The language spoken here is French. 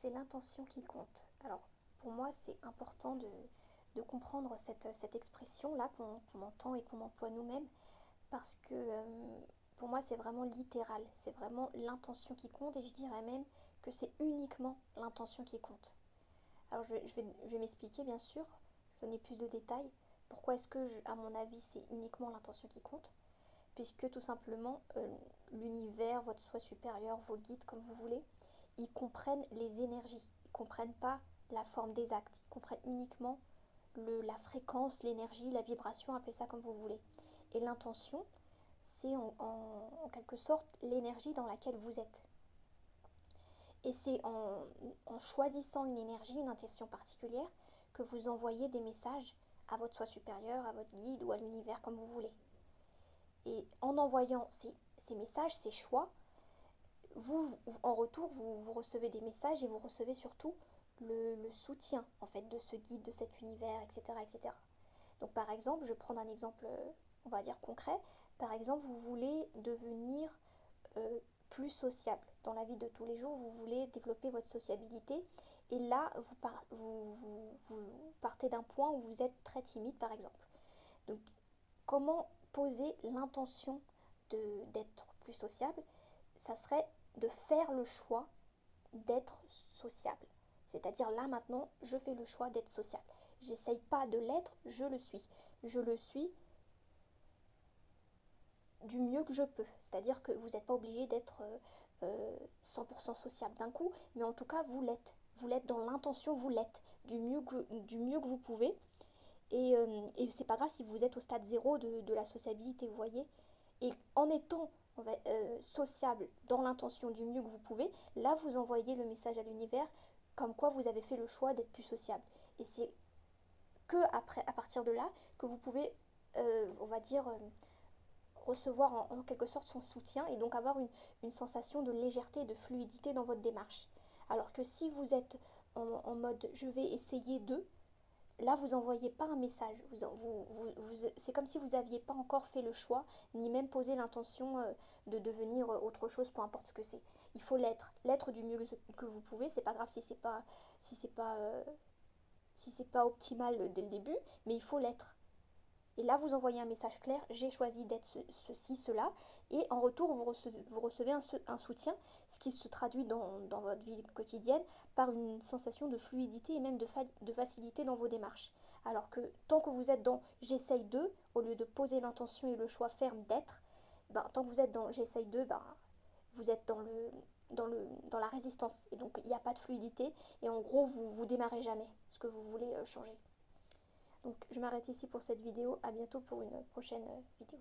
c'est l'intention qui compte. Alors, pour moi, c'est important de comprendre cette expression-là qu'on entend et qu'on emploie nous-mêmes, parce que pour moi, c'est vraiment littéral. C'est vraiment l'intention qui compte, et je dirais même que c'est uniquement l'intention qui compte. Alors, je vais m'expliquer, bien sûr, donner plus de détails. Pourquoi est-ce que, à mon avis, c'est uniquement l'intention qui compte? Puisque tout simplement, l'univers, votre soi supérieur, vos guides, comme vous voulez, ils comprennent les énergies, ils ne comprennent pas la forme des actes, ils comprennent uniquement la fréquence, l'énergie, la vibration, appelez ça comme vous voulez. Et l'intention, c'est en quelque sorte l'énergie dans laquelle vous êtes. Et c'est en choisissant une énergie, une intention particulière, que vous envoyez des messages à votre soi supérieur, à votre guide ou à l'univers, comme vous voulez. Et en envoyant ces messages, ces choix, vous, en retour, vous recevez des messages et vous recevez surtout le soutien en fait de ce guide, de cet univers, etc., etc. Donc par exemple, je vais prendre un exemple, on va dire concret. Par exemple, vous voulez devenir plus sociable. Dans la vie de tous les jours, vous voulez développer votre sociabilité. Et là, vous partez d'un point où vous êtes très timide, par exemple. Donc, comment poser l'intention d'être plus sociable? Ça serait de faire le choix d'être sociable. C'est-à-dire là maintenant, je fais le choix d'être sociable. J'essaye pas de l'être, je le suis. Je le suis du mieux que je peux. C'est-à-dire que vous n'êtes pas obligé d'être 100% sociable d'un coup, mais en tout cas, vous l'êtes. Vous l'êtes dans l'intention, vous l'êtes du mieux que vous pouvez. Et c'est pas grave si vous êtes au stade zéro de la sociabilité, vous voyez. Et en étant sociable dans l'intention du mieux que vous pouvez, là vous envoyez le message à l'univers comme quoi vous avez fait le choix d'être plus sociable. Et c'est que après, à partir de là, que vous pouvez, on va dire, recevoir en quelque sorte son soutien et donc avoir une sensation de légèreté et de fluidité dans votre démarche. Alors que si vous êtes en mode je vais essayer de, là vous envoyez pas un message. C'est comme si vous n'aviez pas encore fait le choix, ni même posé l'intention de devenir autre chose, peu importe ce que c'est. Il faut l'être du mieux que vous pouvez. C'est pas grave si c'est pas, si c'est pas optimal dès le début, mais il faut l'être. Et là, vous envoyez un message clair, j'ai choisi d'être ceci, cela, et en retour, vous recevez un soutien, ce qui se traduit dans votre vie quotidienne par une sensation de fluidité et même de facilité dans vos démarches. Alors que tant que vous êtes dans j'essaye de, au lieu de poser l'intention et le choix ferme d'être, ben, tant que vous êtes dans j'essaye de, ben, vous êtes dans la résistance. Et donc, il n'y a pas de fluidité, et en gros, vous démarrez jamais ce que vous voulez changer. Donc je m'arrête ici pour cette vidéo, à bientôt pour une prochaine vidéo.